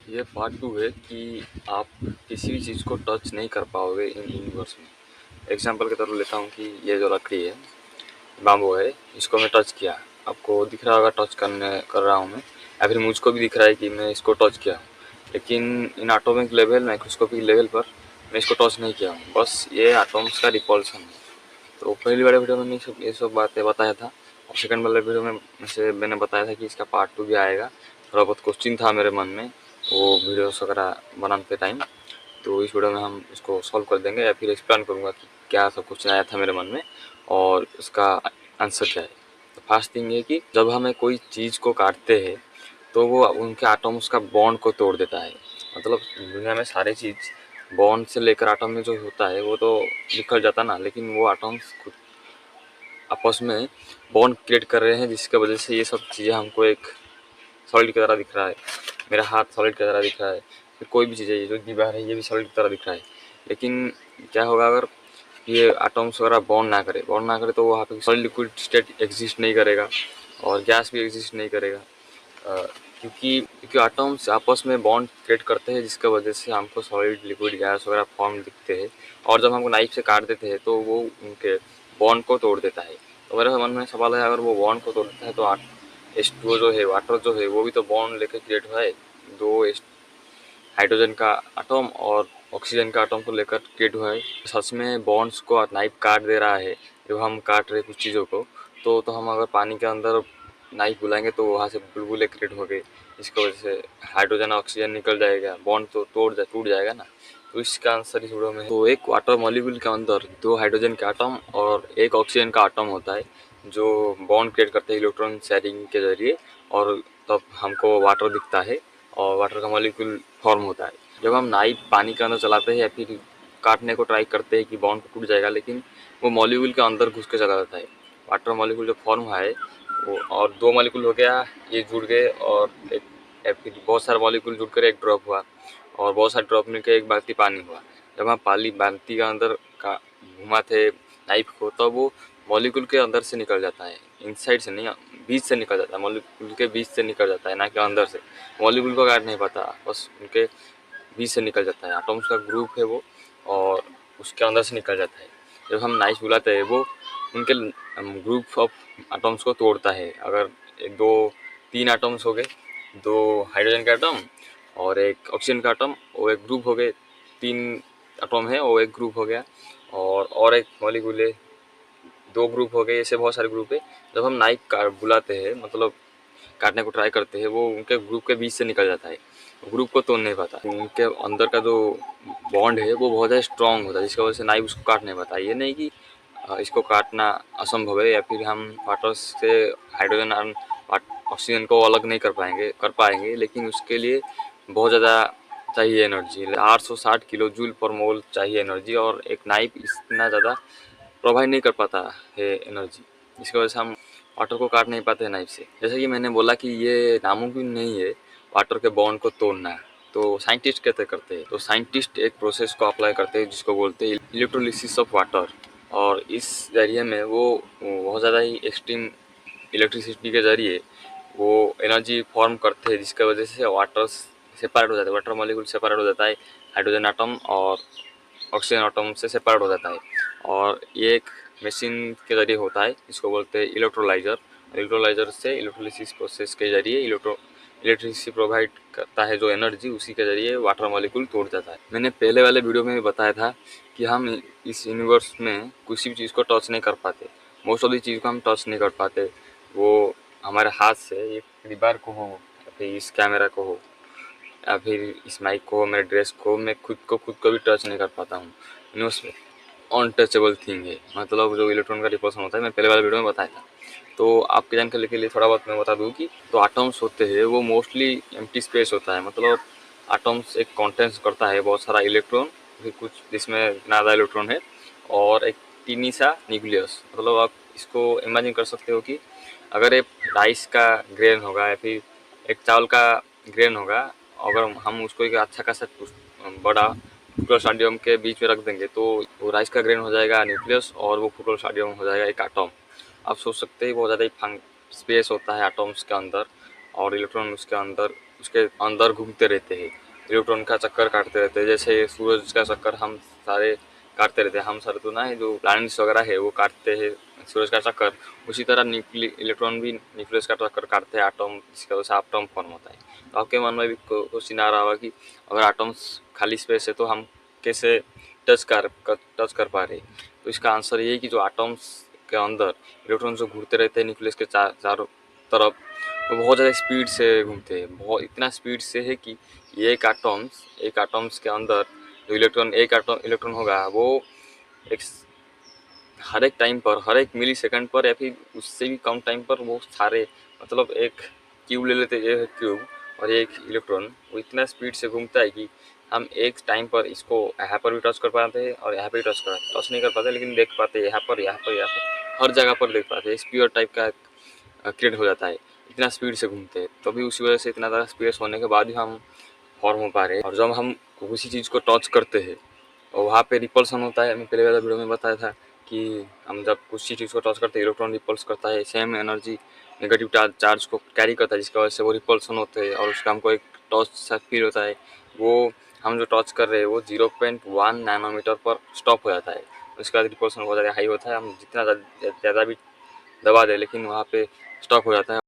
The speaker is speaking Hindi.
ये पार्ट 2 है कि आप किसी भी चीज़ को टच नहीं कर पाओगे इन यूनिवर्स में। एग्जांपल के तौर पर लेता हूँ कि ये जो लकड़ी है, बाम्बू है, इसको मैं टच किया, आपको दिख रहा होगा टच कर रहा हूँ मैं, या फिर मुझको भी दिख रहा है कि मैं इसको टच किया हूँ। लेकिन in atomic level, microscopic level पर मैं इसको टच नहीं किया हूँ, बस ये एटॉम्स का रिपल्सन है। तो पहली वाले वीडियो में मैंने ये सब बातें बताया था, और सेकंड वाले वीडियो में मैंने बताया था कि इसका पार्ट 2 भी आएगा। थोड़ा बहुत क्वेश्चन था मेरे मन में वो वीडियोस वगैरह बनाते टाइम, तो इस वीडियो में हम इसको सॉल्व कर देंगे, या फिर एक्सप्लेन करूँगा कि क्या सब क्वेश्चन आया था मेरे मन में और उसका आंसर क्या है। तो फर्स्ट थिंग ये कि जब हमें कोई चीज़ को काटते हैं तो वो उनके एटम्स का बॉन्ड को तोड़ देता है। मतलब दुनिया में सारी चीज़ बॉन्ड से लेकर एटम में जो होता है वो तो निकल जाता ना, लेकिन वो एटम्स खुद आपस में बॉन्ड क्रिएट कर रहे हैं, जिसकी वजह से ये सब चीज़ें हमको एक सॉलिड की तरह दिख रहा है। मेरा हाथ सॉलिड की तरह दिख रहा है, फिर कोई भी चीज़ है, ये जो दीवार है ये भी सॉलिड की तरह दिख रहा है। लेकिन क्या होगा अगर ये एटम्स वगैरह बॉन्ड ना करे तो वहाँ पे सॉलिड लिक्विड स्टेट एग्जिस्ट नहीं करेगा और गैस भी एग्जिस्ट नहीं करेगा। क्योंकि एटम्स आपस में बॉन्ड क्रिएट करते हैं, जिसकी वजह से हमको सॉलिड लिक्विड गैस वगैरह फॉर्म दिखते हैं। और जब हमको नाइफ से काट देते हैं तो वो उनके बॉन्ड को तोड़ देता है। तो मेरे मन में सवाल है, अगर वो बॉन्ड को तोड़ देता है तो H2O जो है, वाटर जो है, वो भी तो बॉन्ड लेकर क्रिएट हुआ है। दो हाइड्रोजन का एटम और ऑक्सीजन का एटम को लेकर क्रिएट हुआ है। सच में बॉन्ड्स को नाइफ काट दे रहा है। जब हम काट रहे कुछ चीज़ों को, तो हम अगर पानी के अंदर नाइफ बुलाएंगे तो वहाँ से बुलबुले क्रिएट हो गए, इसकी वजह से हाइड्रोजन ऑक्सीजन निकल जाएगा, बॉन्ड तो टूट जाएगा ना। तो इसका आंसर इस वीडियो में है। तो एक वाटर मॉलिक्यूल के अंदर दो हाइड्रोजन का एटम और एक ऑक्सीजन का एटम होता है, जो बॉन्ड क्रिएट करते हैं इलेक्ट्रॉन शेयरिंग के जरिए, और तब हमको वाटर दिखता है और वाटर का मॉलिक्यूल फॉर्म होता है। जब हम नाइफ पानी के अंदर चलाते हैं या फिर काटने को ट्राई करते हैं कि बॉन्ड टूट जाएगा, लेकिन वो मॉलिक्यूल के अंदर घुस के चला जाता है। वाटर मॉलिक्यूल जो फॉर्म हुआ है वो, और दो मॉलिक्यूल हो गया, ये जुड़ गए, और एक या फिर बहुत सारे मॉलिक्यूल जुड़कर एक ड्रॉप हुआ, और बहुत सारे ड्रॉप मिलकर एक बाल्टी पानी हुआ। जब हम पानी बाल्टी के अंदर का घुमाते नाइफ को, तब वो मॉलिक्यूल के अंदर से निकल जाता है, इनसाइड से नहीं, बीच से निकल जाता है, मॉलिक्यूल के बीच से निकल जाता है, ना कि अंदर से। मॉलिक्यूल को काट नहीं पाता, बस उनके बीच से निकल जाता है। एटम्स का ग्रुप है वो, और उसके अंदर से निकल जाता है। जब हम नाइफ बुलाते हैं वो उनके ग्रुप ऑफ एटम्स को तोड़ता है। अगर दो तीन एटम्स हो गए, दो हाइड्रोजन का एटम और एक ऑक्सीजन का एटम, वो एक ग्रुप हो गए। तीन एटम है, वो एक ग्रुप हो गया, और एक मॉलिक्यूल है, दो ग्रुप हो गए। ऐसे बहुत सारे ग्रुप है। जब हम नाइफ बुलाते हैं, मतलब काटने को ट्राई करते हैं, वो उनके ग्रुप के बीच से निकल जाता है, ग्रुप को तोड़ नहीं पाता। उनके अंदर का जो बॉन्ड है वो बहुत ज़्यादा स्ट्रॉन्ग होता है, जिसकी वजह से नाइफ उसको काट नहीं पाता। ये नहीं कि इसको काटना असंभव है, या फिर हम वाटर से हाइड्रोजन और ऑक्सीजन को अलग नहीं कर पाएंगे, लेकिन उसके लिए बहुत ज़्यादा चाहिए एनर्जी। 860 किलो जूल पर मोल चाहिए एनर्जी, और एक नाइफ इतना ज़्यादा प्रोवाइड नहीं कर पाता है एनर्जी, जिसकी वजह से हम वाटर को काट नहीं पाते नाइफ से। जैसे कि मैंने बोला कि ये नामुमकिन नहीं है वाटर के बॉन्ड को तोड़ना। तो साइंटिस्ट कैसे करते हैं? तो साइंटिस्ट एक प्रोसेस को अप्लाई करते हैं जिसको बोलते हैं इलेक्ट्रोलिसिस ऑफ वाटर, और इस जरिए में वो बहुत ज़्यादा ही एक्सट्रीम इलेक्ट्रिसिटी के जरिए वो एनर्जी फॉर्म करते हैं, जिसकी वजह से वाटर सेपरेट हो जाता है, वाटर मॉलिक्यूल सेपरेट हो जाता है हाइड्रोजन एटम और ऑक्सीजन एटम से सेपरेट हो जाता है। और ये एक मशीन के जरिए होता है, इसको बोलते हैं इलेक्ट्रोलाइजर। इलेक्ट्रोलाइजर से इलेक्ट्रोलिसिस प्रोसेस के जरिए इलेक्ट्रिसिटी प्रोवाइड करता है, जो एनर्जी उसी के जरिए वाटर मॉलिक्यूल तोड़ जाता है। मैंने पहले वाले वीडियो में भी बताया था कि हम इस यूनिवर्स में किसी भी चीज़ को टच नहीं कर पाते। मोस्ट ऑफ द चीज़ को हम टच नहीं कर पाते, वो हमारे हाथ से, एक दीवार को हो या फिर इस कैमरा को हो या फिर इस माइक को, मेरे ड्रेस को, मैं खुद को भी टच नहीं कर पाता हूँ। यूनिवर्स में अनटचेबल थिंग है, मतलब जो इलेक्ट्रॉन का रिपल्सन होता है, मैं पहले वाले वीडियो में बताया था। तो आपके जानकारी के लिए थोड़ा बहुत मैं बता दूं कि जो एटम्स होते हैं वो मोस्टली एम्प्टी स्पेस होता है। मतलब एटम्स एक कंटेंस करता है बहुत सारा इलेक्ट्रॉन, फिर कुछ जिसमें ज़्यादा इलेक्ट्रॉन है, और एक टीनी सा न्यूक्लियस। मतलब आप इसको इमेजिन कर सकते हो कि अगर एक राइस का ग्रेन होगा या फिर एक चावल का ग्रेन होगा, अगर हम उसको एक अच्छा खासा बड़ा फुटबॉल स्टेडियम के बीच में रख देंगे तो वो राइस का ग्रेन हो जाएगा न्यूक्लियस, और वो फुटबॉल स्टेडियम हो जाएगा एक एटम। आप सोच सकते हैं बहुत ज़्यादा ही स्पेस होता है एटम्स के अंदर, और इलेक्ट्रॉन उसके अंदर उसके अंदर घूमते रहते हैं, इलेक्ट्रॉन का चक्कर काटते रहते हैं। जैसे सूरज का चक्कर हम सारे काटते रहते हैं, हम सारे तो ना है, जो प्लैनेट्स वगैरह है वो काटते हैं सूरज का चक्कर, उसी तरह इलेक्ट्रॉन भी न्यूक्लियस का टक्कर काटते हैं एटम, जिसकी वजह से एटम फॉर्म होता है। तो आपके मन में भी क्वेश्चन आ रहा होगा कि अगर एटम्स खाली स्पेस है तो हम कैसे टच कर पा रहे। तो इसका आंसर ये है कि जो एटम्स के अंदर इलेक्ट्रॉन जो घूमते रहते हैं न्यूक्लियस के चारों तरफ, वो बहुत ज़्यादा स्पीड से घूमते हैं, बहुत इतना स्पीड से है कि एक एटम्स के अंदर जो एक इलेक्ट्रॉन होगा वो एक हर एक टाइम पर, हर एक मिली सेकंड पर या फिर उससे भी कम टाइम पर वो सारे, मतलब एक क्यूब ले लेते हैं, एक क्यूब और एक इलेक्ट्रॉन, वो इतना स्पीड से घूमता है कि हम एक टाइम पर इसको यहाँ पर भी टच कर पाते हैं और यहाँ पर भी टच नहीं कर पाते, लेकिन देख पाते हैं यहाँ पर हर जगह पर देख पाते हैं। स्पीयर टाइप का क्रिएट हो जाता है, इतना स्पीड से घूमते हैं। तभी उसी वजह से इतना ज़्यादा स्पेस होने के बाद भी हम फॉर्म हो पा रहे हैं। और जब हम किसी चीज़ को टच करते हैं और वहाँ पे रिपल्सन होता है, मैं पहले वाला वीडियो में बताया था कि हम जब किसी चीज़ को टच करते हैं इलेक्ट्रॉन रिपल्स करता है, सेम एनर्जी नेगेटिव चार्ज को कैरी करता है, जिसकी वजह से वो रिपल्सन होते हैं और उसका हमको एक टच सा फील होता है। वो हम जो टच कर रहे हैं वो 0.1 नैनोमीटर पर स्टॉप हो जाता है। उसके बाद रिपल्सन बहुत ज़्यादा हाई होता है, हम जितना ज़्यादा भी दबा दें लेकिन वहाँ पे स्टॉप हो जाता है।